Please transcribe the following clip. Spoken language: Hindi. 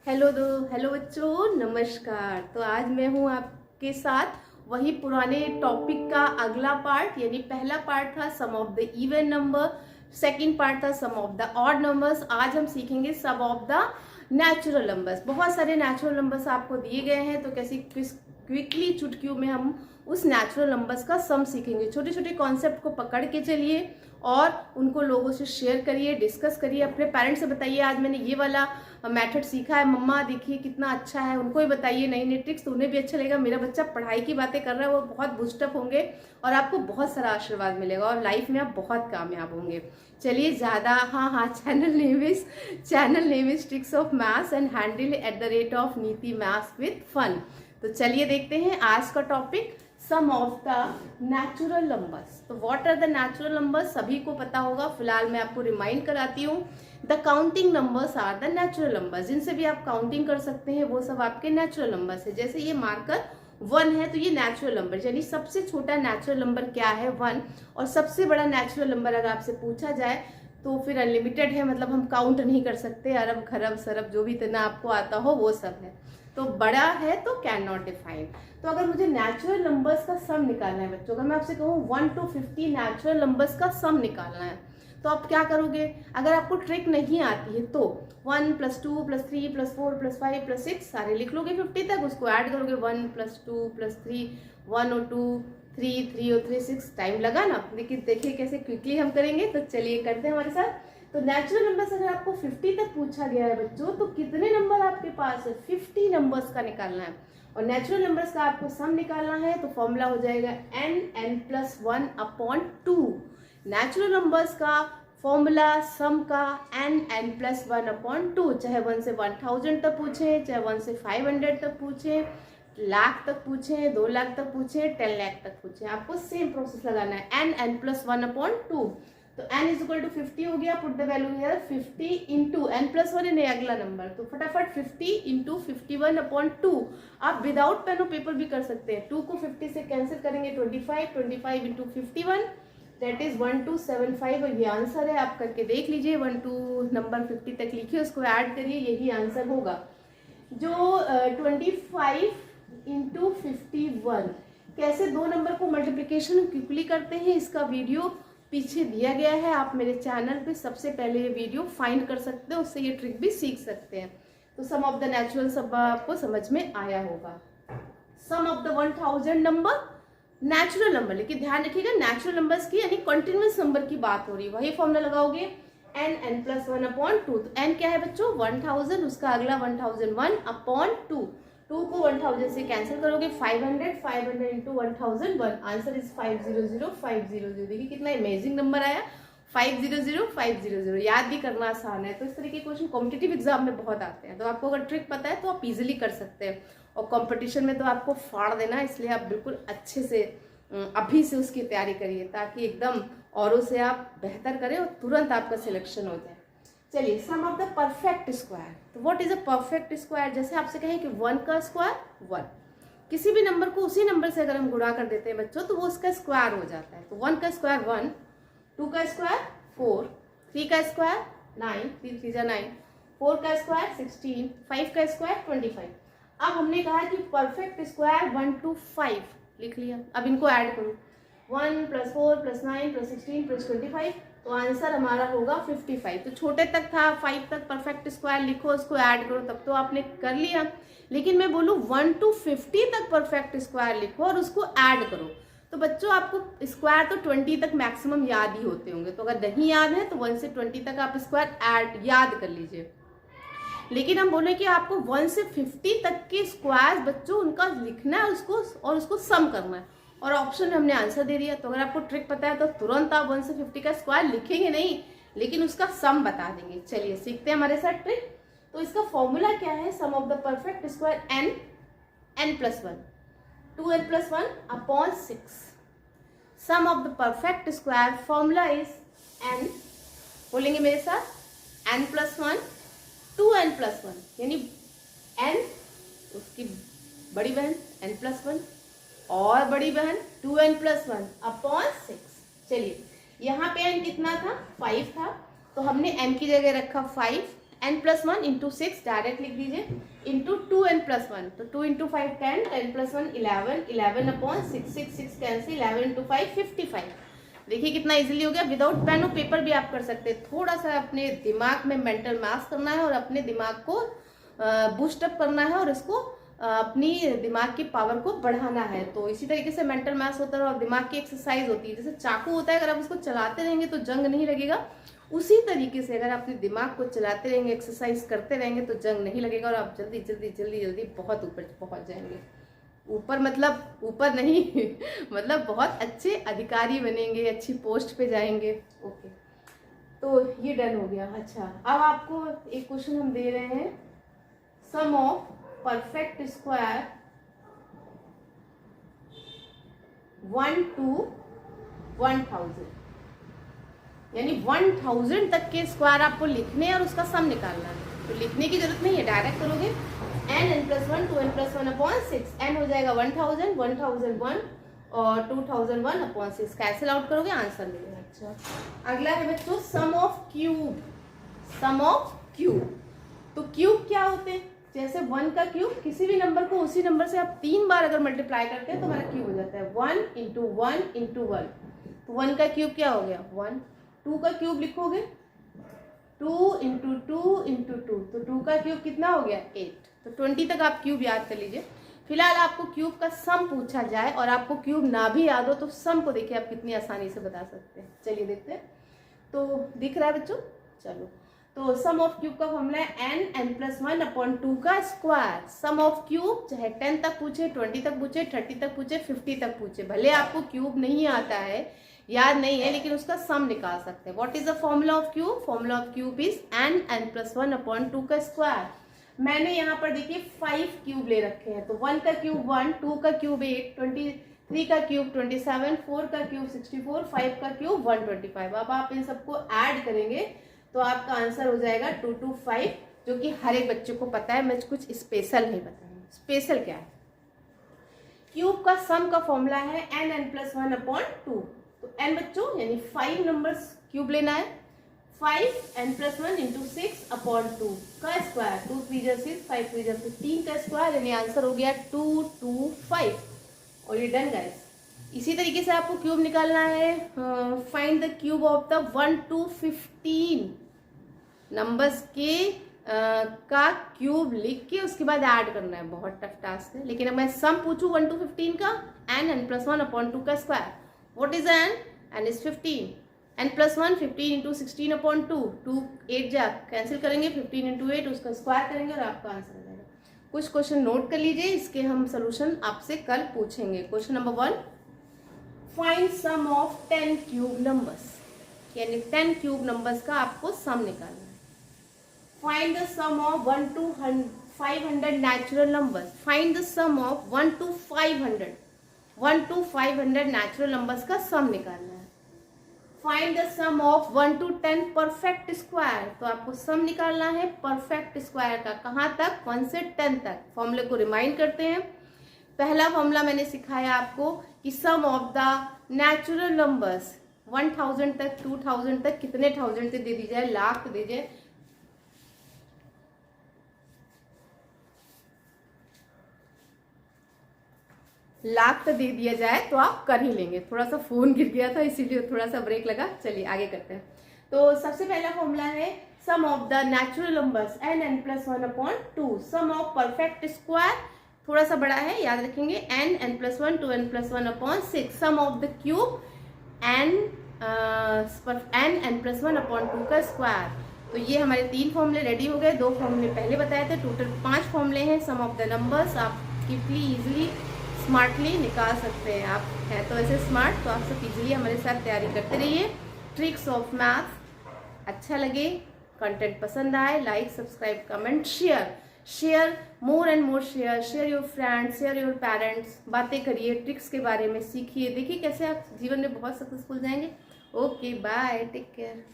हेलो बच्चों, नमस्कार। तो आज मैं हूँ आपके साथ वही पुराने टॉपिक का अगला पार्ट, यानी पहला पार्ट था sum of the even number, second part था sum of the odd numbers. आज हम सीखेंगे sum of the natural numbers. बहुत सारे नेचुरल नंबर्स आपको दिए गए हैं, तो कैसे क्विकली चुटकियों में हम उस नेचुरल नंबर्स का सम सीखेंगे। छोटे छोटे कॉन्सेप्ट को पकड़ के चलिए और उनको लोगों से शेयर करिए, डिस्कस करिए, अपने पेरेंट्स से बताइए आज मैंने ये वाला मेथड सीखा है, मम्मा देखिए कितना अच्छा है। उनको ही बताइए नई नई ट्रिक्स, तो उन्हें भी अच्छा लगेगा। मेरा बच्चा पढ़ाई की बातें कर रहा है, वो बहुत बूस्टअप होंगे और आपको बहुत सारा आशीर्वाद मिलेगा और लाइफ में आप बहुत कामयाब होंगे। चलिए ज़्यादा हाँ, channel name is tricks of maths and handle at the rate of Niti maths with fun. तो चलिए देखते हैं आज का topic sum of the natural numbers. तो what are the natural numbers सभी को पता होगा, फिलहाल मैं आपको रिमाइंड कराती हूँ। The counting numbers are the natural numbers, जिनसे भी आप काउंटिंग कर सकते हैं वो सब आपके नेचुरल नंबर्स है। जैसे ये मार्कर 1 है तो ये नेचुरल नंबर, यानी सबसे छोटा नेचुरल नंबर क्या है 1, और सबसे बड़ा नेचुरल नंबर अगर आपसे पूछा जाए तो फिर अनलिमिटेड है, मतलब हम काउंट नहीं कर सकते, अरब खरब सरब जो भी इतना आपको आता हो वो सब है। तो बड़ा है तो कैन नॉट डिफाइन। तो अगर मुझे नेचुरल नंबर्स का सम निकालना है बच्चों, अगर मैं आपसे कहूँ 1 to 50 नेचुरल नंबर्स का सम निकालना है, तो आप क्या करोगे? अगर आपको ट्रिक नहीं आती है तो 1 + 2 + 3 + 4 + 5 + 6 सारे लिख लोगे 50 तक, उसको ऐड करोगे 1 + 2 + 3, 1 और 2 3, 3 और 3 6, टाइम लगा ना, लेकिन देखिए कैसे क्विकली हम करेंगे। तो चलिए करते हैं हमारे साथ। तो नेचुरल नंबर्स अगर आपको 50 तक पूछा गया है बच्चों, तो कितने नंबर आपके पास है? 50 नंबर्स का निकालना है और नेचुरल नंबर्स का आपको सम निकालना है। तो फॉर्मूला हो जाएगा n+1/2। नेचुरल नंबर्स का फॉर्मूला सम का n+1/2, चाहे 1 से 1000 तक पूछे, चाहे 1 से 500 तक पूछे, लाख तक पूछे, 2 लाख तक पूछे, 10 लाख तक पूछे, आपको सेम प्रोसेस लगाना है n+1/2। तो n = 50 हो गया, put the value here 50 into n+1 है अगला नंबर, तो फटाफट 50 इंटू 51/2। आप विदाउट पेन और पेपर भी कर सकते हैं। 2 को 50 से कैंसिल करेंगे 25, 25 इंटू 51 दैट इज 1275, और ये आंसर है। आप करके देख लीजिए, 1 to नंबर 50 तक लिखिए, उसको ऐड करिए, यही आंसर होगा। जो 25 इंटू 51 कैसे दो नंबर को मल्टीप्लिकेशन क्विकली करते हैं, इसका वीडियो पीछे दिया गया है। आप मेरे चैनल पे सबसे पहले ये वीडियो फाइंड कर सकते हैं, उससे ये ट्रिक भी सीख सकते हैं। तो सम ऑफ द नेचुरल सब आपको समझ में आया होगा। Sum of the 1000 number natural number, लेकिन ध्यान रखिएगा नेचुरल नंबर्स की यानी कंटिन्यूअस नंबर की बात हो रही है। वही फॉर्मूला लगाओगे n+1/2। तो n क्या है बच्चों? 1000, उसका अगला 1001/2। 2 को 1000 से कैंसिल करोगे 500 इंटू 1001, आंसर इज 500,500। देखिए कितना अमेजिंग नंबर आया, 500,500। याद भी करना आसान है। तो इस तरह के क्वेश्चन कॉम्पिटिटिव एग्जाम में बहुत आते हैं, तो आपको अगर ट्रिक पता है तो आप इजीली कर सकते हैं। और कंपटीशन में तो आपको फाड़ देना, इसलिए आप बिल्कुल अच्छे से अभी से उसकी तैयारी करिए, ताकि एकदम औरों से आप बेहतर करें और तुरंत आपका सिलेक्शन हो जाए। चलिए सम ऑफ द परफेक्ट स्क्वायर। तो what is a perfect square? जैसे आपसे कहें कि 1 का स्क्वायर 1, किसी भी नंबर को उसी नंबर से अगर हम गुणा कर देते हैं बच्चों, तो वो उसका स्क्वायर हो जाता है। तो 1 का स्क्वायर 1, 2 का स्क्वायर 4, 3 का स्क्वायर 9, 3 3 9, 4 का स्क्वायर 16, 5 का स्क्वायर 25। अब हमने कहा कि परफेक्ट स्क्वायर 1 to 5 लिख लिया। अब इनको ऐड करो, 1 + 4 + 9 + 16 + 25, तो आंसर हमारा होगा 55। तो छोटे तक था, 5 तक परफेक्ट स्क्वायर लिखो, उसको ऐड करो, तब तो आपने कर लिया। लेकिन मैं बोलूँ 1 to 50 तक परफेक्ट स्क्वायर लिखो और उसको ऐड करो, तो बच्चों आपको स्क्वायर तो 20 तक मैक्सिमम याद ही होते होंगे। तो अगर नहीं याद है तो 1 से 20 तक आप स्क्वायर ऐड याद कर लीजिए। लेकिन हम बोले कि आपको 1 से 50 तक के स्क्वायर बच्चों उनका लिखना है उसको, और उसको सम करना है, और ऑप्शन में हमने आंसर दे दिया। तो अगर आपको ट्रिक पता है तो तुरंत आप 1 से 50 का स्क्वायर लिखेंगे नहीं, लेकिन उसका सम बता देंगे। चलिए सीखते हैं हमारे साथ ट्रिक। तो इसका फॉर्मूला क्या है? Sum of the perfect square n+1, 2n+1/6। Sum of the perfect square formula is n, बोलेंगे मेरे साथ, n+1 2n+1, यानी n उसकी बड़ी बहन n+1 और बड़ी बहन 2n+1/6। चलिए यहाँ पे n कितना था? 5 था, तो हमने n की जगह रखा 5 n+1 इंटू 6 डायरेक्ट लिख दीजिए, इंटू 2n+1, तो 2 इंटू 5 10, 10+1 11, 11/6, 6 6 कैंसिल, 11 इंटू 5 55। देखिए कितना इजीली हो गया। विदाउट पेन और पेपर भी आप कर सकते हैं। थोड़ा सा अपने दिमाग में मेंटल मैथ्स करना है और अपने दिमाग को बूस्टअप करना है और इसको अपनी दिमाग की पावर को बढ़ाना है। तो इसी तरीके से मेंटल मैथ्स होता है और दिमाग की एक्सरसाइज होती है। जैसे चाकू होता है, अगर आप उसको चलाते रहेंगे तो जंग नहीं लगेगा, उसी तरीके से अगर आप अपने दिमाग को चलाते रहेंगे, एक्सरसाइज करते रहेंगे तो जंग नहीं लगेगा और आप जल्दी जल्दी जल्दी जल्दी बहुत ऊपर पहुंच जाएंगे। ऊपर मतलब ऊपर नहीं मतलब बहुत अच्छे अधिकारी बनेंगे, अच्छी पोस्ट पे जाएंगे। ओके, तो ये डन हो गया। अच्छा, अब आपको एक क्वेश्चन हम दे रहे हैं, सम ऑफ परफेक्ट स्क्वायर 1 to 1000, यानी 1000 तक के स्क्वायर आपको लिखने और उसका सम निकालना है। तो लिखने की जरूरत नहीं है, डायरेक्ट करोगे n+1 2n+1/6, n हो जाएगा 1000, 1001 और 2001/6, कैंसिल आउट करोगे आंसर मिलेगा। अच्छा, अगला है बच्चों sum of cube. Sum of cube, तो क्यूब क्या होते हैं? जैसे 1 का क्यूब, किसी भी नंबर को उसी नंबर से आप 3 बार अगर मल्टीप्लाई करते हैं तो हमारा क्यूब हो जाता है 1 इंटू 1 इंटू 1। तो 1 का क्यूब क्या हो गया 1। 2 का क्यूब लिखोगे 2 इंटू 2 इंटू 2, तो 2 का क्यूब कितना हो गया 8। तो 20 तक आप क्यूब याद कर लीजिए। फिलहाल आपको क्यूब का सम पूछा जाए और आपको क्यूब ना भी याद हो तो सम को देखिए आप कितनी आसानी से बता सकते हैं। चलिए देखते हैं, तो दिख रहा है बच्चों? चलो, तो सम ऑफ क्यूब का फॉर्मूला है n(n+1/2) का स्क्वायर। सम ऑफ क्यूब चाहे 10 तक पूछे, 20 तक पूछे, 30 तक पूछे, 50 तक पूछे, भले आपको क्यूब नहीं आता है, याद नहीं है, लेकिन उसका सम निकाल सकते हैं। What is the formula of cube? Formula of cube is n(n+1/2) का स्क्वायर। मैंने यहाँ पर देखिए 5 क्यूब ले रखे हैं, तो 1 का क्यूब 1, 2 का क्यूब 8, 23 का क्यूब 27, 4 का क्यूब 64, 5 का क्यूब 125। अब आप इन सबको ऐड करेंगे तो आपका आंसर हो जाएगा 225, जो कि हर एक बच्चे को पता है। मैं कुछ स्पेशल नहीं बताऊंगी। स्पेशल क्या है? क्यूब का सम का फॉर्मूला है n(n+1/2). तो n बच्चों यानी 5 नंबर्स क्यूब लेना है। 5n+1 इंटू 6/2 का स्क्वायर, 2 3 जा 6, 5 3 जा 15 का स्क्वायर, यानी आंसर हो गया 225। और ये डन गाइस। इसी तरीके से आपको क्यूब निकालना है। Find the cube of the 1 to 15 numbers के का क्यूब लिख के उसके बाद ऐड करना है। बहुत टफ टास्क है, लेकिन अब मैं सम पूछूं 1 to 15 का, n(n+1/2) का square. What is n? n is 15, n+1 15 into 16/2, 2 8 जा कैंसिल करेंगे, 15 इंटू 8 उसका स्क्वायर करेंगे और आपका आंसर आ जाएगा। कुछ क्वेश्चन नोट कर लीजिए, इसके हम सोल्यूशन आपसे कल पूछेंगे। Question number 1, find sum of 10 cube numbers, यानी 10 क्यूब नंबर्स का आपको सम निकालना है। Find the sum of 1 to 500 natural numbers. Find the sum of 1 to 500, 1 to 500 natural numbers का सम निकालना है। Find the sum of 1 to 10 perfect square, तो आपको सम निकालना है परफेक्ट स्क्वायर का। कहाँ तक? 1 से 10 तक। फॉर्मूले को रिमाइंड करते हैं। पहला फॉर्मूला मैंने सिखाया आपको कि सम ऑफ द नेचुरल नंबर्स 1000 तक 2000 तक कितने थाउजेंड से दे दी जाए, लाख दे जाए, लाख तो दे दिया जाए तो आप कर ही लेंगे। थोड़ा सा फोन गिर गया था इसीलिए थोड़ा सा ब्रेक लगा। चलिए आगे करते हैं। तो सबसे पहला फॉर्मूला है sum of the natural numbers n(n+1/2), sum of perfect square थोड़ा सा बड़ा है, याद रखेंगे, n(n+1 2n+1/6), sum of the cube n(n+1/2) का स्क्वायर। तो ये हमारे 3 फॉर्मूले रेडी हो गए। 2 फॉर्मूले पहले बताए थे, टोटल 5 फॉर्मूले हैं सम ऑफ द नंबर्स। आप कितनी इजीली स्मार्टली निकाल सकते हैं। आप हैं तो ऐसे स्मार्ट, तो आप सब इजीली हमारे साथ तैयारी करते रहिए। ट्रिक्स ऑफ मैथ अच्छा लगे, कंटेंट पसंद आए, like subscribe comment share more and more share your friends, share your parents. बातें करिए, ट्रिक्स के बारे में सीखिए, देखिए कैसे आप जीवन में बहुत सक्सेसफुल जाएंगे। Okay bye, take care.